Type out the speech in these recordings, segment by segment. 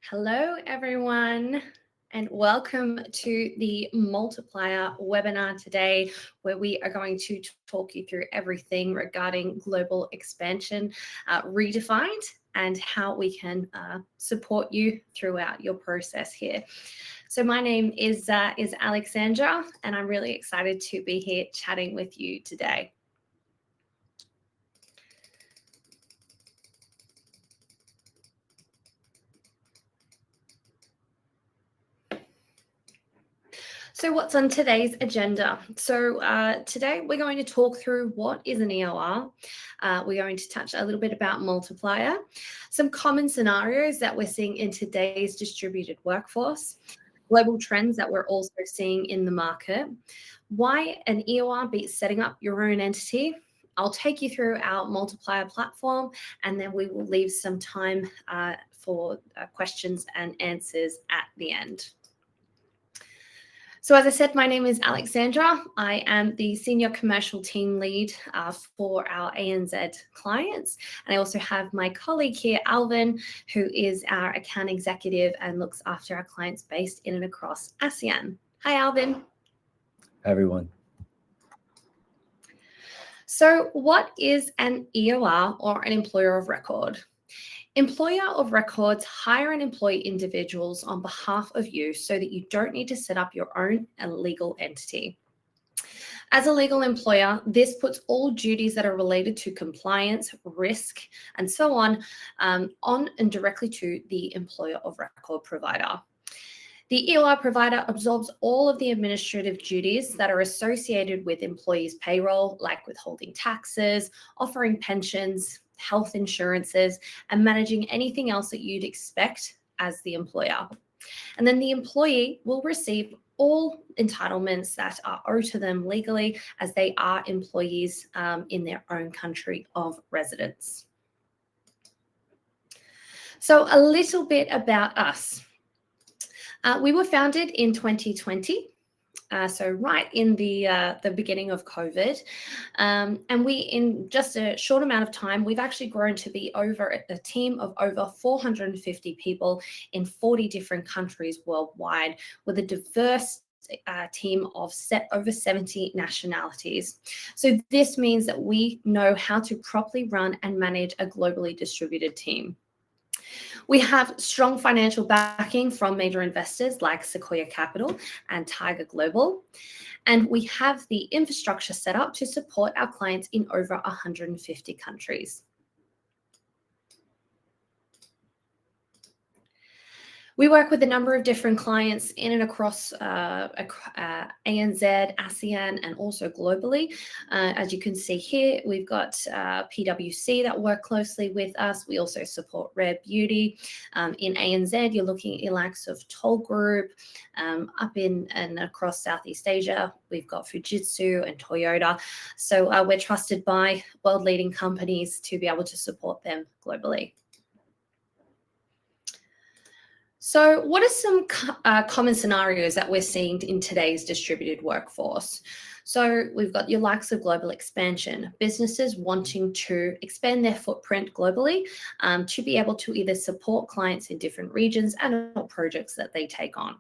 Hello, everyone, and welcome to the Multiplier webinar today, where we are going to talk you through everything regarding global expansion redefined and how we can support you throughout your process here. So my name is Alexandra, and I'm really excited to be here chatting with you today. So what's on today's agenda? So today we're going to talk through what is an EOR. We're going to touch a little bit about multiplier, some common scenarios that we're seeing in today's distributed workforce, global trends that we're also seeing in the market, why an EOR beats setting up your own entity. I'll take you through our multiplier platform, and then we will leave some time for questions and answers at the end. So as I said, my name is Alexandra. I am the Senior Commercial Team Lead for our ANZ clients. And I also have my colleague here, Alvin, who is our Account Executive and looks after our clients based in and across ASEAN. Hi, Alvin. Hi, everyone. So what is an EOR, or an employer of record? Employer of records hire and employ individuals on behalf of you so that you don't need to set up your own legal entity. As a legal employer, this puts all duties that are related to compliance, risk, and so on and directly to the employer of record provider. The EOR provider absorbs all of the administrative duties that are associated with employees' payroll, like withholding taxes, offering pensions, health insurances, and managing anything else that you'd expect as the employer. And then the employee will receive all entitlements that are owed to them legally, as they are employees in their own country of residence. So a little bit about us. We were founded in 2020. So right in the beginning of COVID, and we, in just a short amount of time, we've actually grown to be over a team of over 450 people in 40 different countries worldwide, with a diverse team of over 70 nationalities. So this means that we know how to properly run and manage a globally distributed team. We have strong financial backing from major investors like Sequoia Capital and Tiger Global, and we have the infrastructure set up to support our clients in over 150 countries. We work with a number of different clients in and across ANZ, ASEAN, and also globally. As you can see here, we've got PwC that work closely with us. We also support Rare Beauty. In ANZ, you're looking at your likes of Toll Group. Up in and across Southeast Asia, we've got Fujitsu and Toyota. So we're trusted by world-leading companies to be able to support them globally. So what are some common scenarios that we're seeing in today's distributed workforce? So we've got your likes of global expansion, businesses wanting to expand their footprint globally to be able to either support clients in different regions and projects that they take on.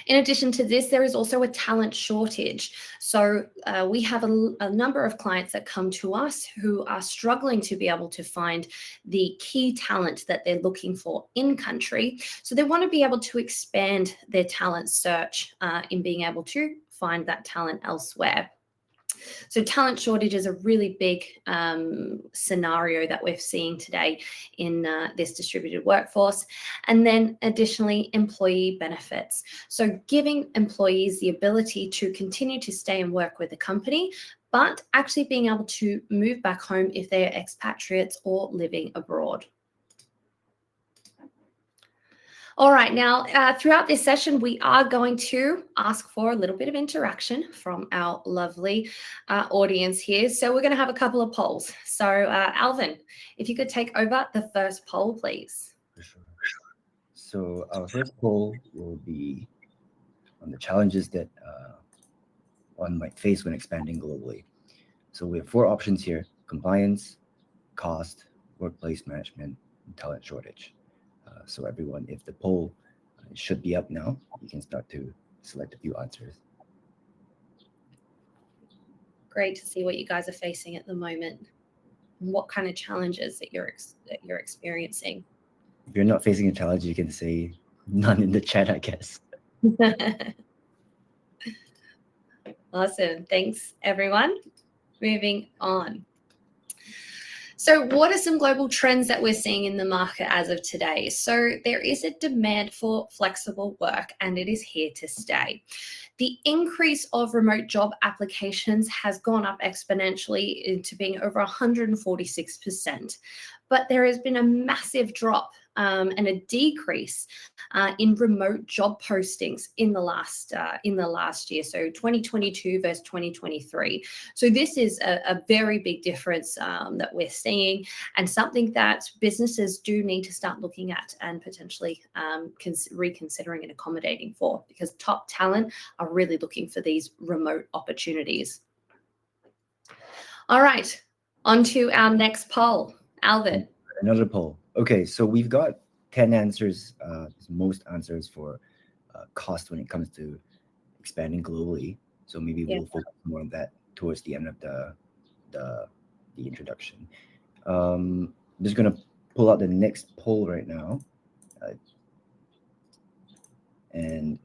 In addition to this, there is also a talent shortage. So we have a number of clients that come to us who are struggling to be able to find the key talent that they're looking for in country. So they want to be able to expand their talent search in being able to find that talent elsewhere. So talent shortage is a really big scenario that we're seeing today in this distributed workforce. And then additionally, employee benefits. So giving employees the ability to continue to stay and work with the company, but actually being able to move back home if they're expatriates or living abroad. All right, now throughout this session, we are going to ask for a little bit of interaction from our lovely audience here. So we're going to have a couple of polls. So Alvin, if you could take over the first poll, please. For sure. So our first poll will be on the challenges that one might face when expanding globally. So we have 4 options here: compliance, cost, workplace management, and talent shortage. So everyone, if the poll should be up now, you can start to select a few answers. Great to see what you guys are facing at the moment. What kind of challenges that you're experiencing. If you're not facing a challenge, you can say none in the chat, I guess. Awesome. Thanks, everyone. Moving on. So what are some global trends that we're seeing in the market as of today? So there is a demand for flexible work, and it is here to stay. The increase of remote job applications has gone up exponentially into being over 146%. But there has been a massive drop and a decrease in remote job postings in the last year, so 2022 versus 2023. So this is a very big difference that we're seeing, and something that businesses do need to start looking at and potentially reconsidering and accommodating for, because top talent are really looking for these remote opportunities. All right, on to our next poll. Alvin. Another poll. Okay, so we've got 10 answers, most answers for cost when it comes to expanding globally. So maybe we'll focus more on that towards the end of the introduction. I'm just gonna pull out the next poll right now, and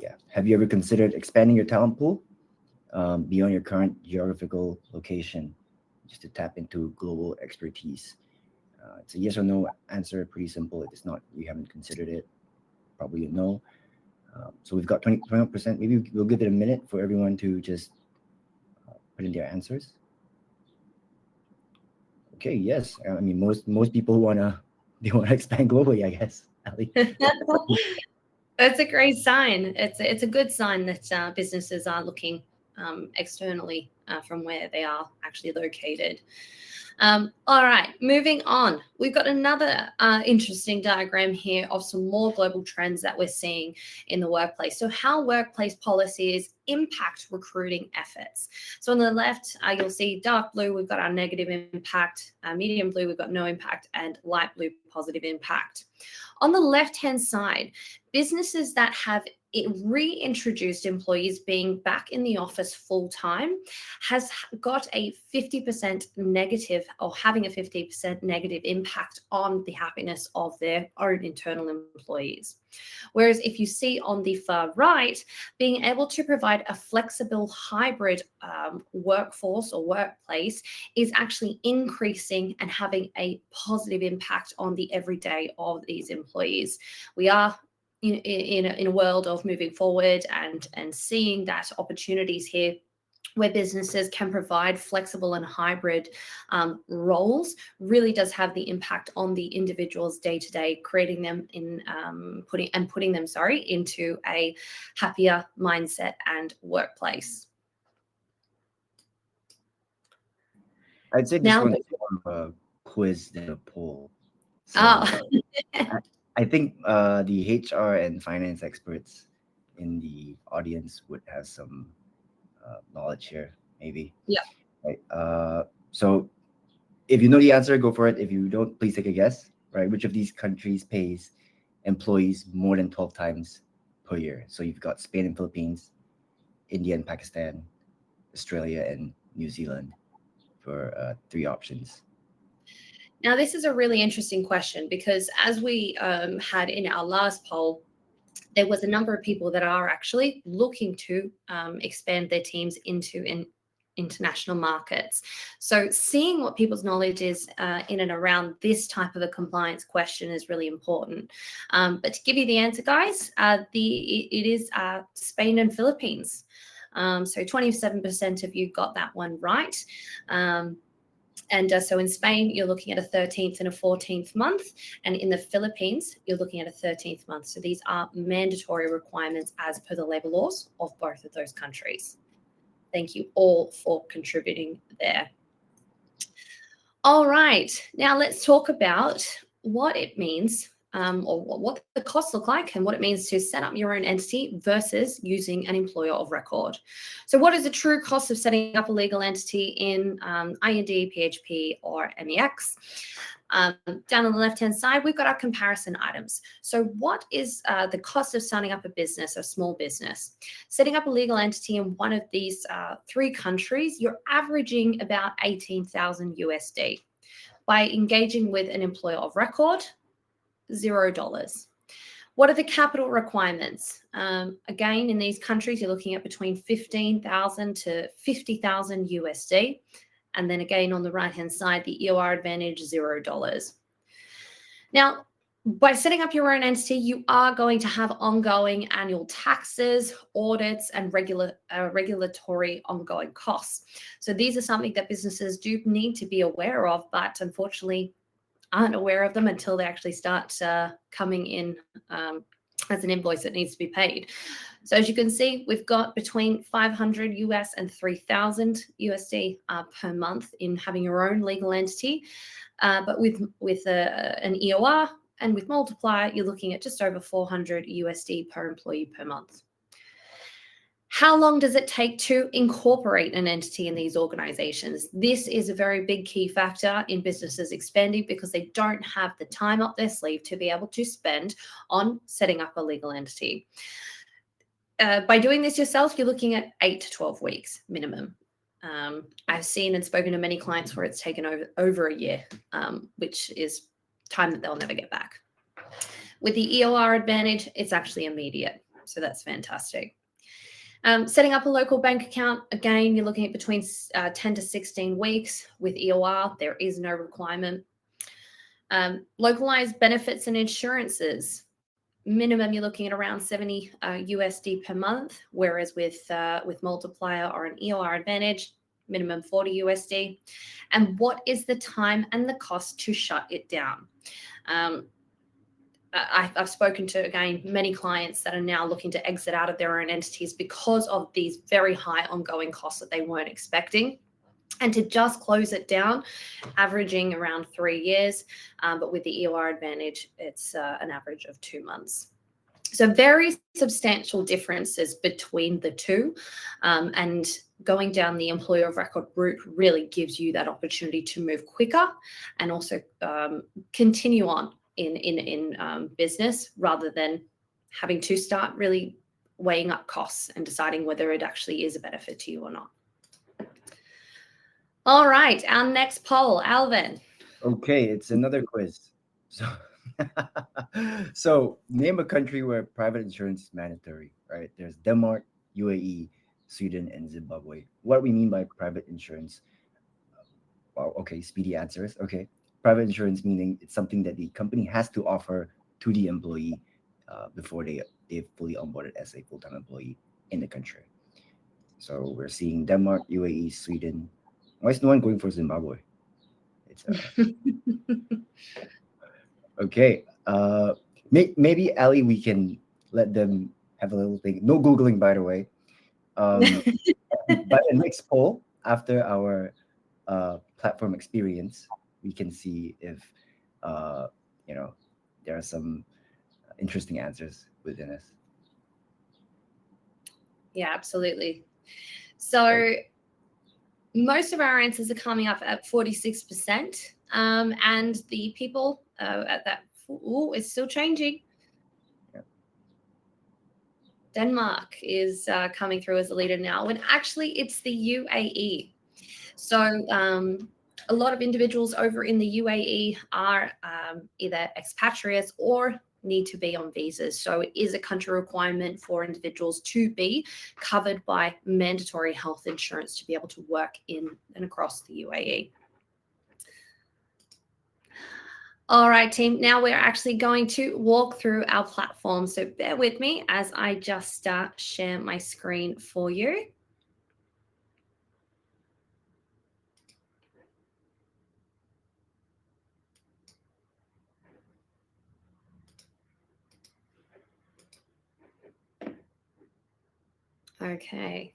yeah, have you ever considered expanding your talent pool beyond your current geographical location, just to tap into global expertise? It's a yes or no answer, pretty simple. If it's not, you haven't considered it, probably a no. So we've got 21%. Maybe we'll give it a minute for everyone to just put in their answers. Okay, yes. I mean, most people wanna expand globally, I guess. Ali. That's a great sign. It's a good sign that businesses are looking externally from where they are actually located. All right, moving on. We've got another interesting diagram here of some more global trends that we're seeing in the workplace. So how workplace policies impact recruiting efforts. So on the left, you'll see dark blue, we've got our negative impact, medium blue, we've got no impact, and light blue, positive impact. On the left-hand side, businesses that have reintroduced employees being back in the office full-time has got a 50% negative, or having a 50% negative impact on the happiness of their own internal employees. Whereas if you see on the far right, being able to provide a flexible hybrid workforce or workplace is actually increasing and having a positive impact on the everyday of these employees. We are in a world of moving forward and seeing that opportunities here where businesses can provide flexible and hybrid roles really does have the impact on the individuals day to day, creating them in putting them into a happier mindset and workplace. I'd say this one's more of a quiz than a poll. So I think the HR and finance experts in the audience would have some knowledge here, maybe. Yeah. Right. So if you know the answer, go for it. If you don't, please take a guess. Right. Which of these countries pays employees more than 12 times per year? So you've got Spain and Philippines, India and Pakistan, Australia and New Zealand for 3 options. Now, this is a really interesting question because as we had in our last poll, there was a number of people that are actually looking to expand their teams into international markets. So seeing what people's knowledge is in and around this type of a compliance question is really important. But to give you the answer, guys, it is Spain and Philippines. So 27% of you got that one right. So in Spain, you're looking at a 13th and a 14th month. And in the Philippines, you're looking at a 13th month. So these are mandatory requirements as per the labor laws of both of those countries. Thank you all for contributing there. All right. Now let's talk about what it means or what the costs look like and what it means to set up your own entity versus using an employer of record. So what is the true cost of setting up a legal entity in IND, PHP, or MEX? Down on the left-hand side, we've got our comparison items. So what is the cost of starting up a business, a small business? Setting up a legal entity in one of these 3 countries, you're averaging about 18,000 USD. By engaging with an employer of record, $0. What are the capital requirements? Again, in these countries, you're looking at between 15,000 to 50,000 USD. And then again, on the right-hand side, the EOR advantage, $0. Now, by setting up your own entity, you are going to have ongoing annual taxes, audits, and regulatory ongoing costs. So these are something that businesses do need to be aware of, but unfortunately aren't aware of them until they actually start coming in as an invoice that needs to be paid. So as you can see, we've got between 500 US and 3,000 USD per month in having your own legal entity. But with an EOR and with Multiplier, you're looking at just over 400 USD per employee per month. How long does it take to incorporate an entity in these organizations? This is a very big key factor in businesses expanding because they don't have the time up their sleeve to be able to spend on setting up a legal entity. By doing this yourself, you're looking at 8 to 12 weeks minimum. I've seen and spoken to many clients where it's taken over a year, which is time that they'll never get back. With the EOR advantage, it's actually immediate. So that's fantastic. Setting up a local bank account, again, you're looking at between 10 to 16 weeks. With EOR, there is no requirement. Localized benefits and insurances, minimum you're looking at around 70 USD per month, whereas with Multiplier or an EOR advantage, minimum 40 USD. And what is the time and the cost to shut it down? I've spoken to, again, many clients that are now looking to exit out of their own entities because of these very high ongoing costs that they weren't expecting. And to just close it down, averaging around 3 years, but with the EOR advantage, it's an average of 2 months. So very substantial differences between the two, and going down the employer of record route really gives you that opportunity to move quicker and also continue on in business rather than having to start really weighing up costs and deciding whether it actually is a benefit to you or not. All right, our next poll, Alvin. Okay, it's another quiz. So name a country where private insurance is mandatory, right? There's Denmark, UAE, Sweden, and Zimbabwe. What we mean by private insurance? Well, okay, speedy answers. Okay, private insurance meaning it's something that the company has to offer to the employee before they've fully onboarded as a full-time employee in the country. So we're seeing Denmark, UAE, Sweden. Why is no one going for Zimbabwe? It's okay. Maybe Ali, we can let them have a little thing. No Googling, by the way. By the next poll, after our platform experience, we can see if there are some interesting answers within us. Yeah, absolutely. So most of our answers are coming up at 46%, and the people at that, it's still changing. Yeah. Denmark is coming through as a leader now, when actually it's the UAE. So a lot of individuals over in the UAE are either expatriates or need to be on visas. So it is a country requirement for individuals to be covered by mandatory health insurance to be able to work in and across the UAE. All right, team. Now we're actually going to walk through our platform. So bear with me as I just share my screen for you. Okay.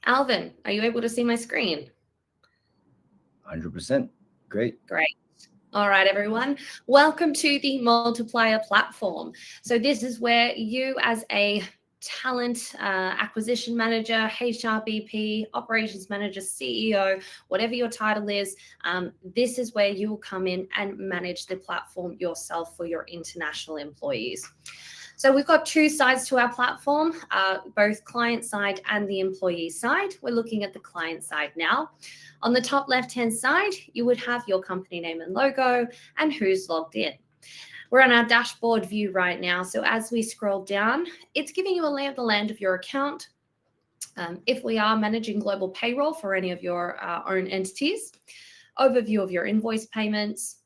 Alvin, are you able to see my screen? 100%. Great. Great. All right, everyone. Welcome to the Multiplier platform. So this is where you as a talent acquisition manager, HRBP, operations manager, CEO, whatever your title is, this is where you will come in and manage the platform yourself for your international employees. So we've got two sides to our platform, both client side and the employee side. We're looking at the client side now. On the top left-hand side, you would have your company name and logo and who's logged in. We're on our dashboard view right now. So as we scroll down, it's giving you a lay of the land of your account. If we are managing global payroll for any of your own entities, overview of your invoice payments,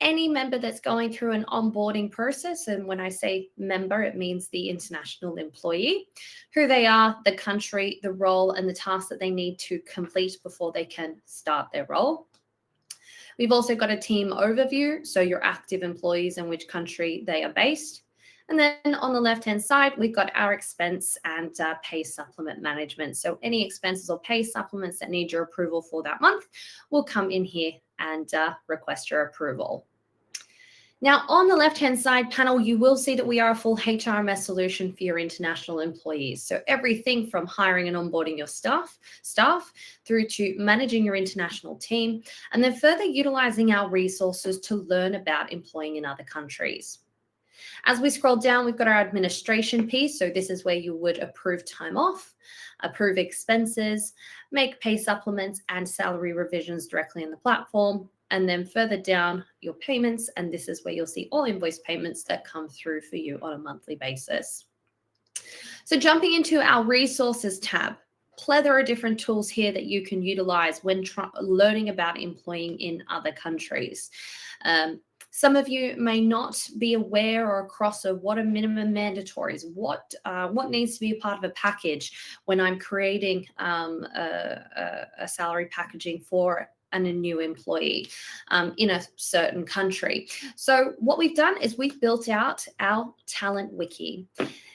any member that's going through an onboarding process, and when I say member, it means the international employee, who they are, the country, the role, and the tasks that they need to complete before they can start their role. We've also got a team overview, so your active employees and which country they are based. And then on the left-hand side, we've got our expense and pay supplement management. So any expenses or pay supplements that need your approval for that month will come in here and request your approval. Now, on the left-hand side panel, you will see that we are a full HRMS solution for your international employees. So everything from hiring and onboarding your staff through to managing your international team, and then further utilizing our resources to learn about employing in other countries. As we scroll down, we've got our administration piece. So this is where you would approve time off, approve expenses, make pay supplements and salary revisions directly in the platform. And then further down, your payments. And this is where you'll see all invoice payments that come through for you on a monthly basis. So jumping into our resources tab, plethora of different tools here that you can utilize when learning about employing in other countries. Some of you may not be aware or across of what are minimum mandatories, what needs to be a part of a package when I'm creating a salary packaging for a new employee in a certain country. So what we've done is we've built out our talent wiki.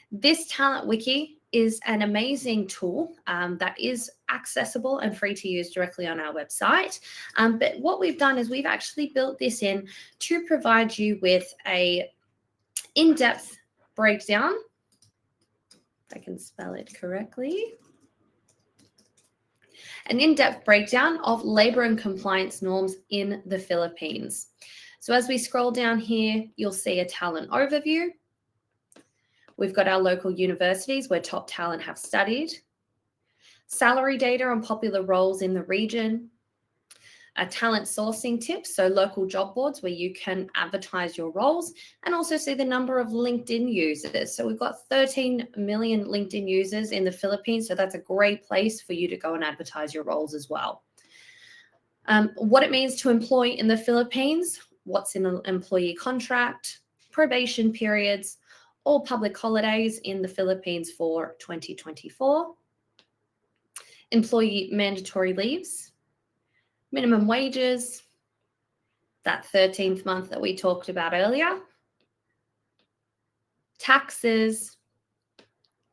This talent wiki is an amazing tool that is accessible and free to use directly on our website. But what we've done is we've actually built this in to provide you with a in-depth breakdown, if I can spell it correctly, an in-depth breakdown of labor and compliance norms in the Philippines. So as we scroll down here, you'll see a talent overview. We've got our local universities where top talent have studied, salary data on popular roles in the region, a talent sourcing tips, so local job boards where you can advertise your roles, and also see the number of LinkedIn users. So we've got 13 million LinkedIn users in the Philippines, so that's a great place for you to go and advertise your roles as well. What it means to employ in the Philippines, what's in an employee contract, probation periods, all public holidays in the Philippines for 2024, employee mandatory leaves, minimum wages, that 13th month that we talked about earlier, taxes,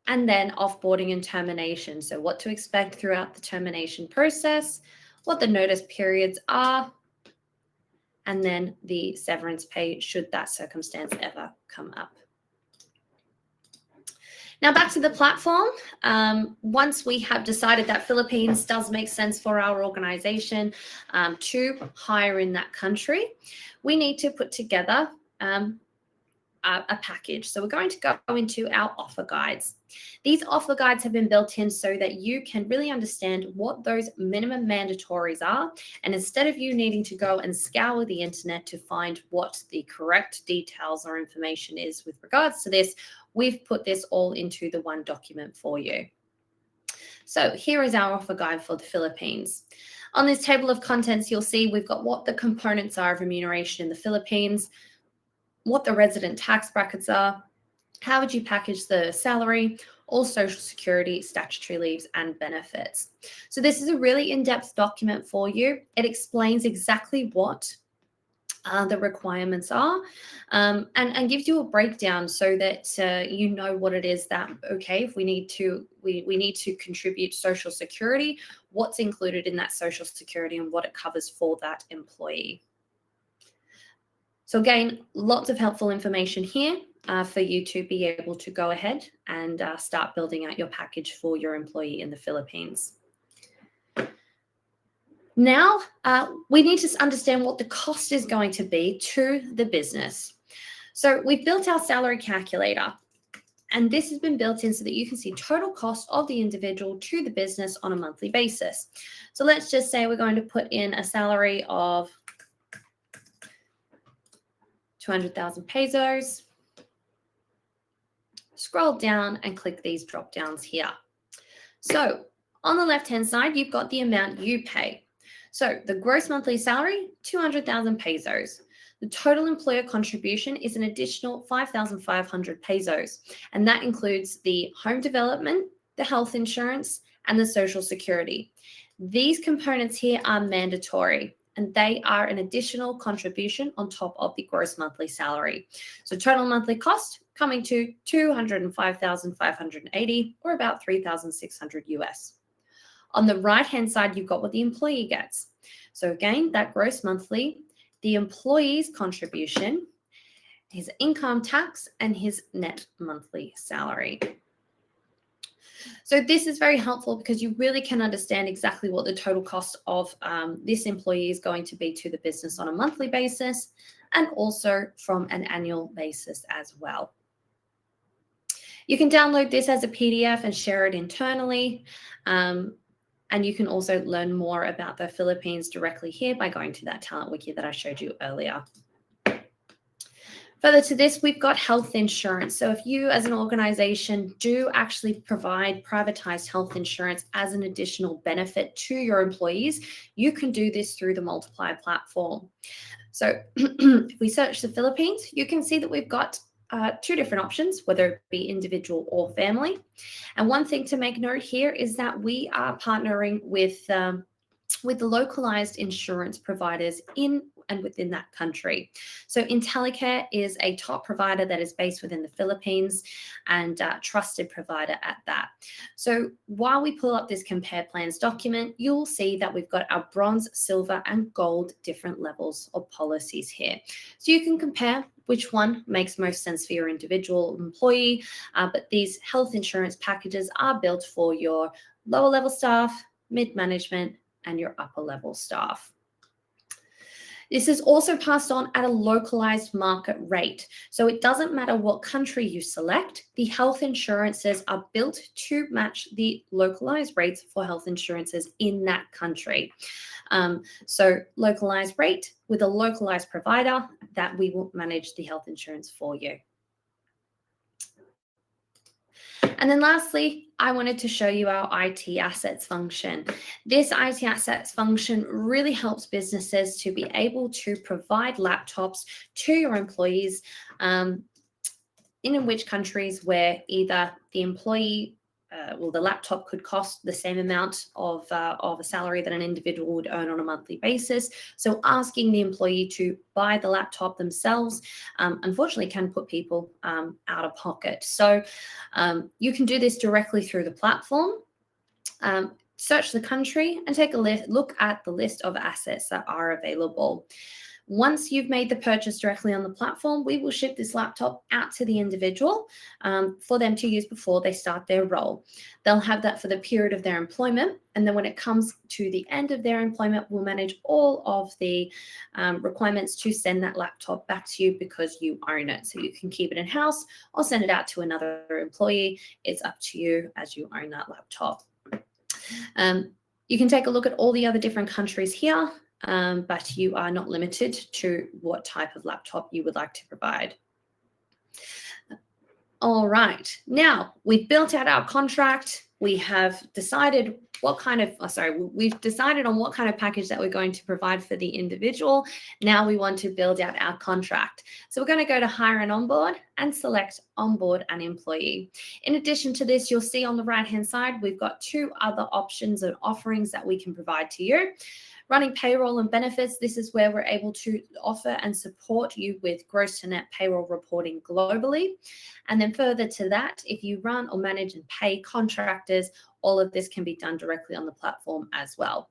and then offboarding and termination. So what to expect throughout the termination process, what the notice periods are, and then the severance pay should that circumstance ever come up. Now back to the platform. Once we have decided that Philippines does make sense for our organization to hire in that country, we need to put together a package. So we're going to go into our offer guides. These offer guides have been built in so that you can really understand what those minimum mandatories are. And instead of you needing to go and scour the internet to find what the correct details or information is with regards to this, we've put this all into the one document for you. So here is our offer guide for the Philippines. On this table of contents, you'll see we've got what the components are of remuneration in the Philippines, what the resident tax brackets are, how would you package the salary, all social security, statutory leaves, and benefits. So this is a really in-depth document for you. It explains exactly what the requirements are and gives you a breakdown so that you know what it is that, okay, if we need to contribute social security, what's included in that social security and what it covers for that employee. So again, lots of helpful information here. for you to be able to go ahead and start building out your package for your employee in the Philippines. Now, we need to understand what the cost is going to be to the business. So we've built our salary calculator, and this has been built in so that you can see total cost of the individual to the business on a monthly basis. So let's just say we're going to put in a salary of 200,000 pesos. Scroll down and click these drop downs here. So on the left-hand side, you've got the amount you pay. So the gross monthly salary, 200,000 pesos. The total employer contribution is an additional 5,500 pesos, and that includes the home development, the health insurance, and the social security. These components here are mandatory, and they are an additional contribution on top of the gross monthly salary. So total monthly cost coming to 205,580, or about 3,600 US. On the right-hand side, you've got what the employee gets. So again, that gross monthly, the employee's contribution, his income tax, and his net monthly salary. So this is very helpful because you really can understand exactly what the total cost of this employee is going to be to the business on a monthly basis, and also from an annual basis as well. You can download this as a PDF and share it internally. And you can also learn more about the Philippines directly here by going to that talent wiki that I showed you earlier. Further to this, we've got health insurance. So if you as an organization do actually provide privatized health insurance as an additional benefit to your employees, you can do this through the Multiply platform. So if we search the Philippines, you can see that we've got two different options, whether it be individual or family. And one thing to make note here is that we are partnering with the localized insurance providers in and within that country. So IntelliCare is a top provider that is based within the Philippines and a trusted provider at that. So while we pull up this compare plans document, you'll see that we've got our bronze, silver, and gold different levels of policies here. So you can compare which one makes most sense for your individual employee, but these health insurance packages are built for your lower level staff, mid-management, and your upper level staff. This is also passed on at a localized market rate. So it doesn't matter what country you select, the health insurances are built to match the localized rates for health insurances in that country. So localized rate with a localized provider that we will manage the health insurance for you. And then lastly, I wanted to show you our IT assets function. This IT assets function really helps businesses to be able to provide laptops to your employees in which countries where either the employee the laptop could cost the same amount of a salary that an individual would earn on a monthly basis. So asking the employee to buy the laptop themselves, unfortunately, can put people out of pocket. So you can do this directly through the platform. Search the country and take a look at the list of assets that are available. Once you've made the purchase directly on the platform, we will ship this laptop out to the individual for them to use before they start their role. They'll have that for the period of their employment. And then when it comes to the end of their employment, we'll manage all of the requirements to send that laptop back to you because you own it. So you can keep it in-house or send it out to another employee. It's up to you as you own that laptop. You can take a look at all the other different countries here. But you are not limited to what type of laptop you would like to provide. All right, now we've built out our contract. We have decided we've decided on what kind of package that we're going to provide for the individual. Now we want to build out our contract. So we're going to go to Hire and Onboard and select Onboard an Employee. In addition to this, you'll see on the right-hand side, we've got two other options and offerings that we can provide to you. Running payroll and benefits, this is where we're able to offer and support you with gross to net payroll reporting globally. And then further to that, if you run or manage and pay contractors, all of this can be done directly on the platform as well.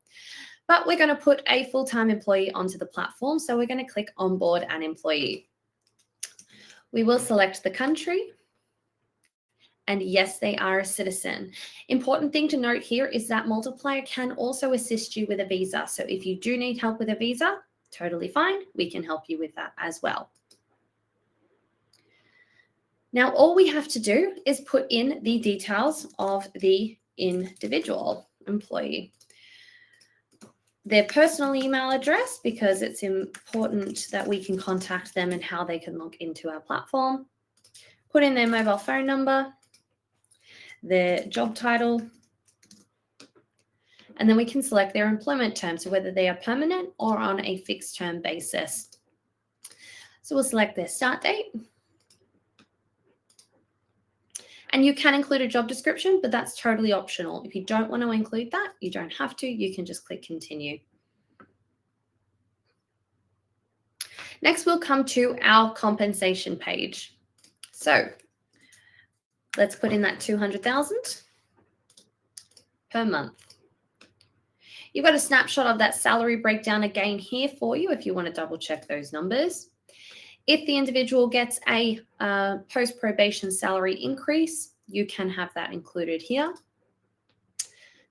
But we're going to put a full-time employee onto the platform, so we're going to click Onboard an Employee. We will select the country. And yes, they are a citizen. Important thing to note here is that Multiplier can also assist you with a visa. So if you do need help with a visa, totally fine. We can help you with that as well. Now, all we have to do is put in the details of the individual employee. Their personal email address, because it's important that we can contact them and how they can log into our platform. Put in their mobile phone number, their job title, and then we can select their employment term, so whether they are permanent or on a fixed term basis. So we'll select their start date. And you can include a job description, but that's totally optional. If you don't want to include that, you don't have to. You can just click continue. Next, we'll come to our compensation page. So let's put in that 200,000 per month. You've got a snapshot of that salary breakdown again here for you if you want to double check those numbers. If the individual gets a post-probation salary increase, you can have that included here.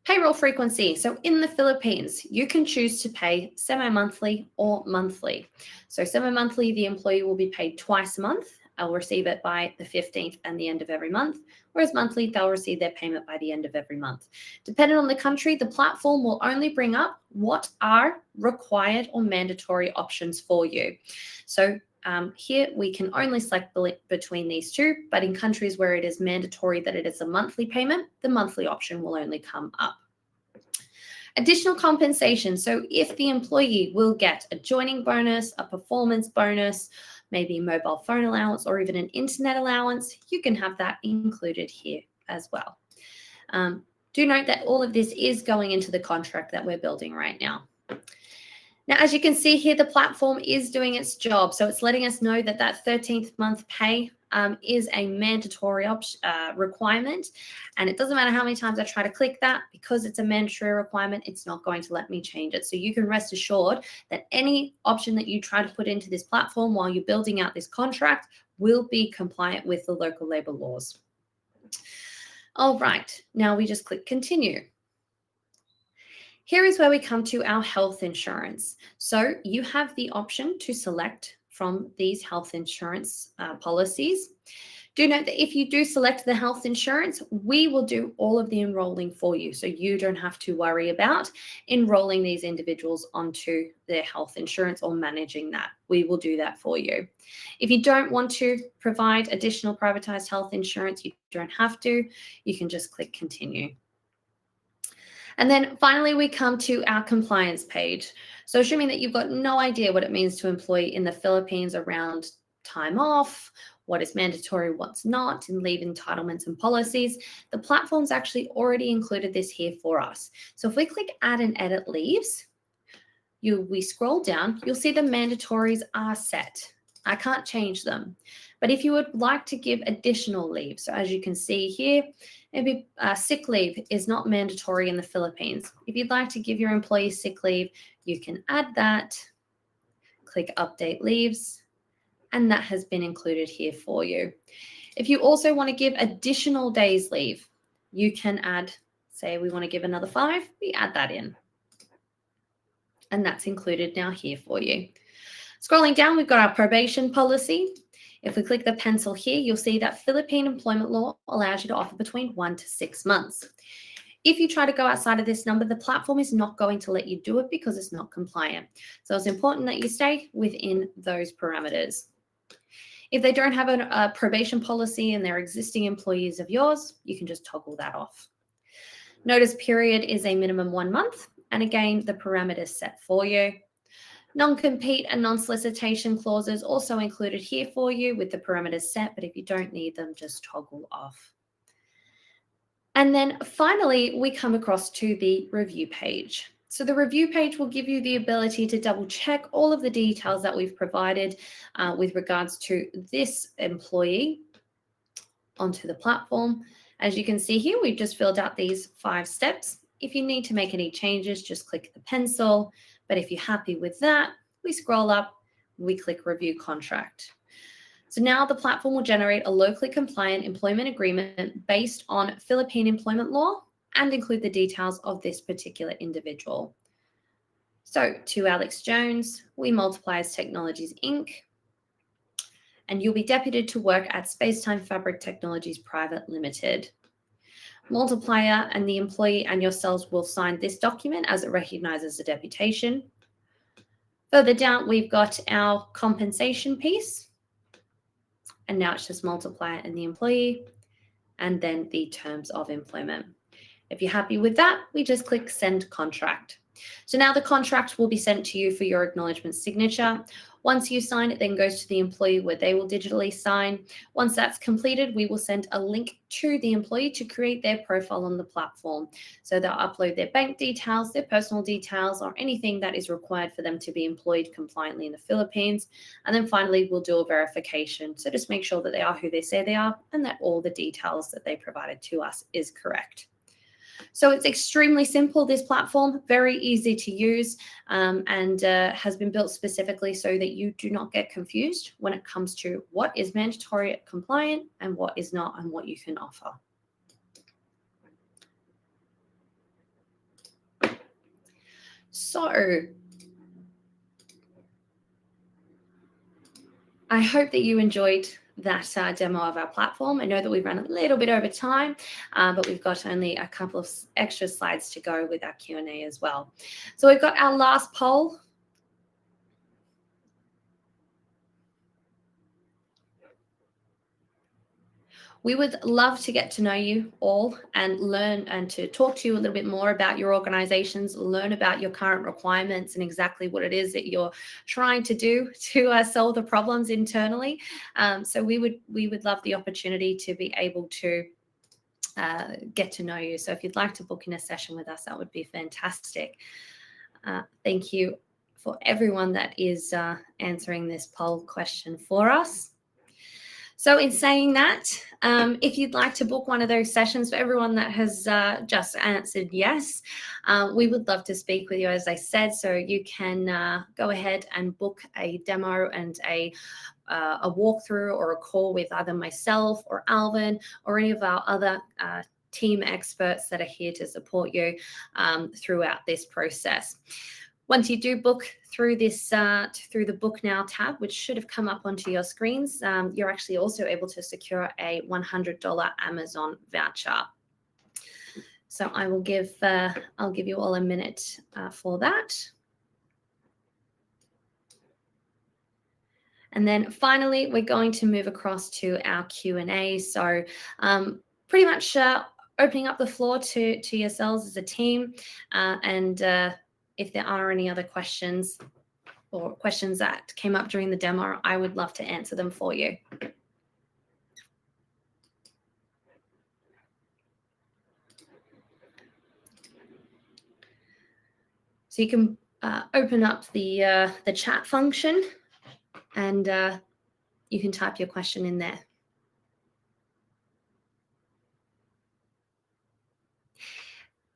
Payroll frequency. So in the Philippines, you can choose to pay semi-monthly or monthly. So semi-monthly, the employee will be paid twice a month. I'll receive it by the 15th and the end of every month, whereas monthly, they'll receive their payment by the end of every month. Depending on the country, the platform will only bring up what are required or mandatory options for you. So here we can only select between these two, but in countries where it is mandatory that it is a monthly payment, the monthly option will only come up. Additional compensation. So if the employee will get a joining bonus, a performance bonus, maybe a mobile phone allowance, or even an internet allowance, you can have that included here as well. Do note that all of this is going into the contract that we're building right now. Now, as you can see here, the platform is doing its job. So it's letting us know that that 13th month pay is a mandatory requirement. And it doesn't matter how many times I try to click that, because it's a mandatory requirement, it's not going to let me change it. So you can rest assured that any option that you try to put into this platform while you're building out this contract will be compliant with the local labor laws. All right, now we just click continue. Here is where we come to our health insurance. So you have the option to select from these health insurance policies. Do note that if you do select the health insurance, we will do all of the enrolling for you. So you don't have to worry about enrolling these individuals onto their health insurance or managing that. We will do that for you. If you don't want to provide additional privatized health insurance, you don't have to. You can just click continue. And then finally, we come to our compliance page. So assuming that you've got no idea what it means to employ in the Philippines around time off, what is mandatory, what's not, and leave entitlements and policies, the platform's actually already included this here for us. So if we click add and edit leaves, we scroll down, you'll see the mandatories are set. I can't change them. But if you would like to give additional leave, so as you can see here, maybe sick leave is not mandatory in the Philippines. If you'd like to give your employees sick leave, you can add that, click update leaves, and that has been included here for you. If you also want to give additional days leave, you can add, say we want to give another 5, we add that in. And that's included now here for you. Scrolling down, we've got our probation policy. If we click the pencil here, you'll see that Philippine employment law allows you to offer between 1 to 6 months. If you try to go outside of this number, the platform is not going to let you do it because it's not compliant. So it's important that you stay within those parameters. If they don't have a probation policy and they're existing employees of yours, you can just toggle that off. Notice period is a minimum 1 month. And again, the parameters set for you. Non-compete and non-solicitation clauses also included here for you with the parameters set, but if you don't need them, just toggle off. And then finally, we come across to the review page. So the review page will give you the ability to double check all of the details that we've provided with regards to this employee onto the platform. As you can see here, we've just filled out these 5 steps. If you need to make any changes, just click the pencil. But if you're happy with that, we scroll up, we click review contract. So now the platform will generate a locally compliant employment agreement based on Philippine employment law and include the details of this particular individual. So to Alex Jones, we Multipliers Technologies Inc., and you'll be deputed to work at Spacetime Fabric Technologies Private Limited. Multiplier and the employee and yourselves will sign this document as it recognizes the deputation. Further down, we've got our compensation piece. And now it's just Multiplier and the employee, and then the terms of employment. If you're happy with that, we just click Send Contract. So now the contract will be sent to you for your acknowledgement signature. Once you sign, it then goes to the employee where they will digitally sign. Once that's completed, we will send a link to the employee to create their profile on the platform. So they'll upload their bank details, their personal details, or anything that is required for them to be employed compliantly in the Philippines. And then finally, we'll do a verification. So just make sure that they are who they say they are and that all the details that they provided to us is correct. So it's extremely simple, this platform, very easy to use, and has been built specifically so that you do not get confused when it comes to what is mandatory compliant and what is not and what you can offer. So I hope that you enjoyed that demo of our platform. I know that we've run a little bit over time, but we've got only a couple of extra slides to go with our Q&A as well. So we've got our last poll. We would love to get to know you all and learn and to talk to you a little bit more about your organizations, learn about your current requirements and exactly what it is that you're trying to do to solve the problems internally. So we would love the opportunity to be able to get to know you. So if you'd like to book in a session with us, that would be fantastic. Thank you for everyone that is answering this poll question for us. So in saying that, if you'd like to book one of those sessions, for everyone that has just answered yes, we would love to speak with you, as I said. So you can go ahead and book a demo and a walkthrough or a call with either myself or Alvin or any of our other team experts that are here to support you throughout this process. Once you do book through this, through the Book Now tab, which should have come up onto your screens, you're actually also able to secure a $100 Amazon voucher. So I will give, I'll give you all a minute for that. And then finally, we're going to move across to our Q&A. So pretty much opening up the floor to yourselves as a team, and if there are any other questions or questions that came up during the demo, I would love to answer them for you. So you can open up the chat function and you can type your question in there.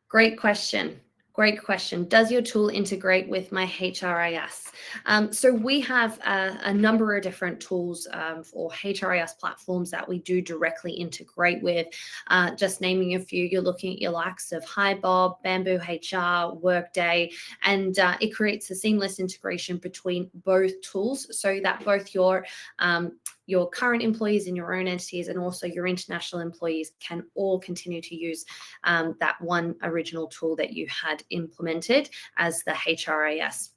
Great question. Great question. Does your tool integrate with my HRIS? So we have a number of different tools or HRIS platforms that we do directly integrate with. Just naming a few, you're looking at your likes of HiBob, Bamboo HR, Workday, and it creates a seamless integration between both tools so that both your current employees in your own entities and also your international employees can all continue to use that one original tool that you had implemented as the HRIS.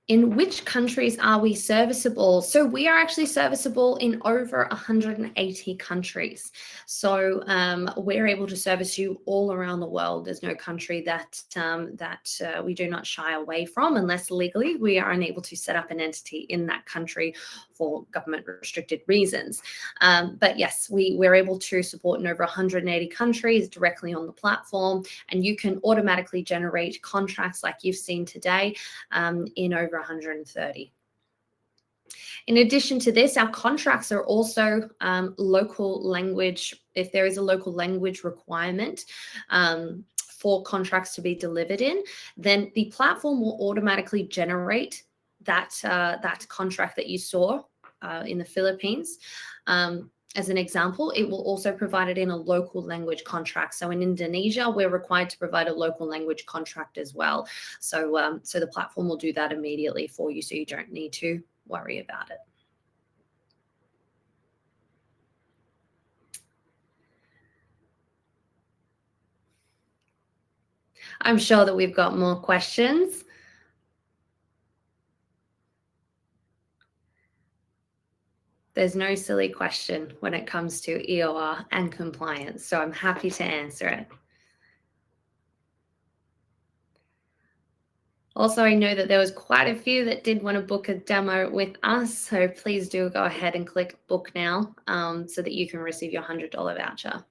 In which countries are we serviceable? So we are actually serviceable in over 180 countries. So we're able to service you all around the world. There's no country that we do not shy away from, unless legally we are unable to set up an entity in that country for government restricted reasons. But yes, we're able to support in over 180 countries directly on the platform, and you can automatically generate contracts like you've seen today in over 130. In addition to this, our contracts are also local language, if there is a local language requirement for contracts to be delivered in, then the platform will automatically generate that contract that you saw in the Philippines. As an example, it will also provide it in a local language contract. So in Indonesia, we're required to provide a local language contract as well. So, so the platform will do that immediately for you, so you don't need to worry about it. I'm sure that we've got more questions. There's no silly question when it comes to EOR and compliance, so I'm happy to answer it. Also, I know that there was quite a few that did want to book a demo with us, so please do go ahead and click book now so that you can receive your $100 voucher.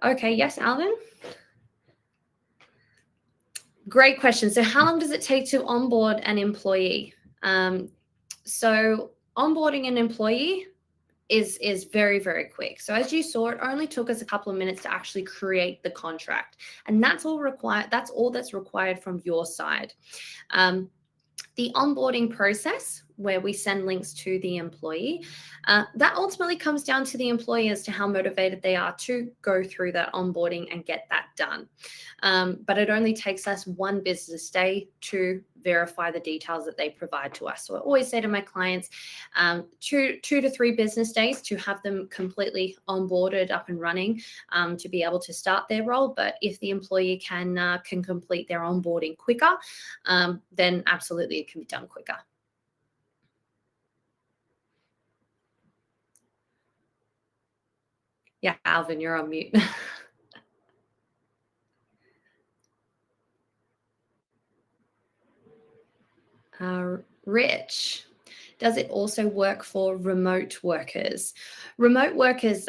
Okay, yes, Alvin? Great question. So how long does it take to onboard an employee? So onboarding an employee is very, very quick. So as you saw, it only took us a couple of minutes to actually create the contract. And that's all required. That's all that's required from your side. The onboarding process, where we send links to the employee, that ultimately comes down to the employee as to how motivated they are to go through that onboarding and get that done. But it only takes us one business day to verify the details that they provide to us. So I always say to my clients, 2 to 3 business days to have them completely onboarded, up and running, to be able to start their role. But if the employee can complete their onboarding quicker, then absolutely it can be done quicker. Yeah, Alvin, you're on mute. Rich, does it also work for remote workers? Remote workers,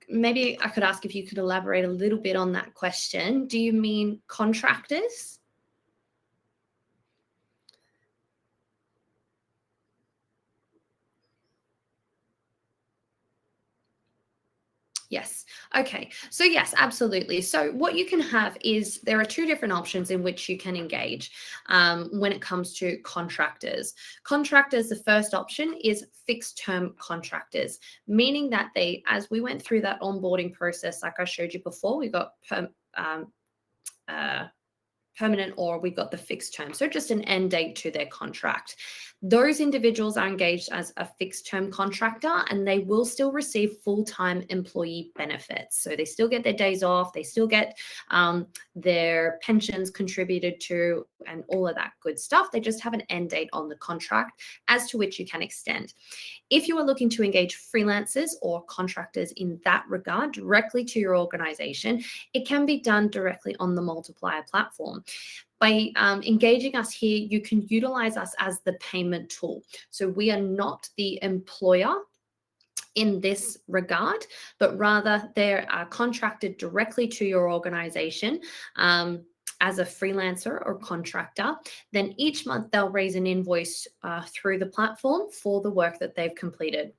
maybe I could ask if you could elaborate a little bit on that question. Do you mean contractors? Yes. Okay. So yes, absolutely. So what you can have is there are 2 different options in which you can engage when it comes to contractors. Contractors, the first option is fixed term contractors, meaning that they, as we went through that onboarding process, like I showed you before, we got permanent or we got the fixed term. So just an end date to their contract. Those individuals are engaged as a fixed term contractor and they will still receive full-time employee benefits. So they still get their days off, they still get their pensions contributed to and all of that good stuff. They just have an end date on the contract as to which you can extend. If you are looking to engage freelancers or contractors in that regard directly to your organization, it can be done directly on the Multiplier platform. By engaging us here, you can utilize us as the payment tool. So we are not the employer in this regard, but rather they're contracted directly to your organization as a freelancer or contractor. Then each month they'll raise an invoice through the platform for the work that they've completed.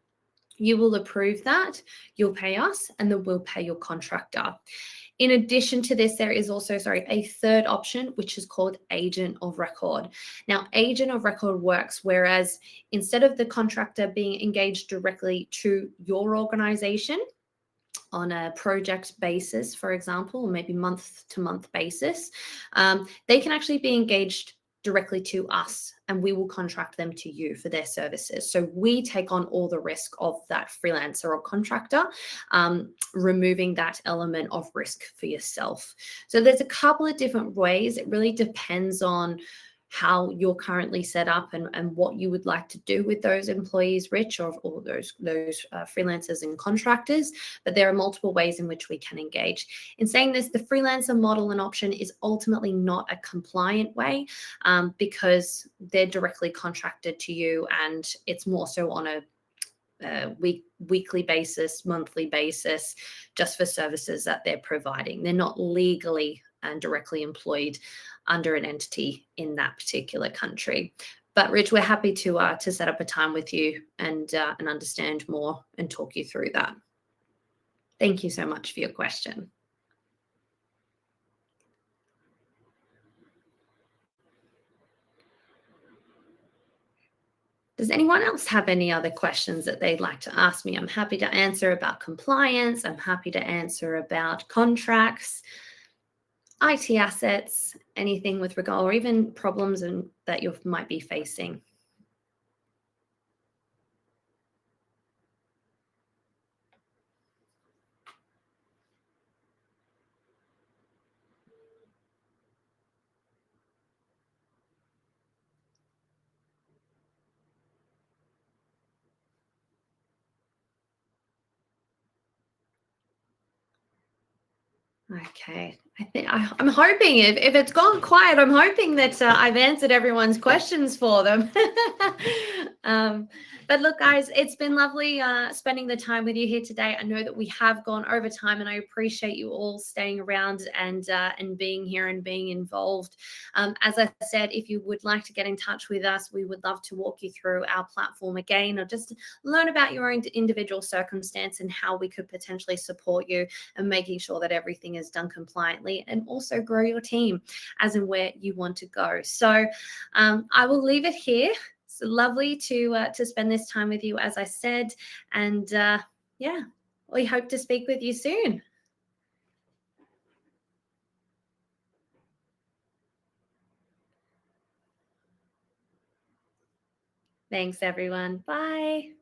You will approve that, you'll pay us, and then we'll pay your contractor. In addition to this, there is also, a third option, which is called agent of record. Now, agent of record works whereas instead of the contractor being engaged directly to your organization on a project basis, for example, or maybe month-to-month basis, they can actually be engaged directly to us and we will contract them to you for their services. So we take on all the risk of that freelancer or contractor, removing that element of risk for yourself. So there's a couple of different ways. It really depends on how you're currently set up and what you would like to do with those employees, Rich, or those freelancers and contractors. But there are multiple ways in which we can engage. In saying this, the freelancer model and option is ultimately not a compliant way because they're directly contracted to you and it's more so on a weekly basis, monthly basis, just for services that they're providing. They're not legally and directly employed under an entity in that particular country. But Rich, we're happy to set up a time with you and understand more and talk you through that. Thank you so much for your question. Does anyone else have any other questions that they'd like to ask me? I'm happy to answer about compliance. I'm happy to answer about contracts, IT assets, anything with regard, or even problems that you might be facing. Okay, I'm hoping if it's gone quiet, I'm hoping that I've answered everyone's questions for them. But look, guys, it's been lovely spending the time with you here today. I know that we have gone over time, and I appreciate you all staying around and being here and being involved. As I said, if you would like to get in touch with us, we would love to walk you through our platform again, or just learn about your own individual circumstance and how we could potentially support you and making sure that everything is done compliantly, and also grow your team as in where you want to go. So I will leave it here. It's lovely to spend this time with you, as I said, and yeah, we hope to speak with you soon. Thanks, everyone. Bye.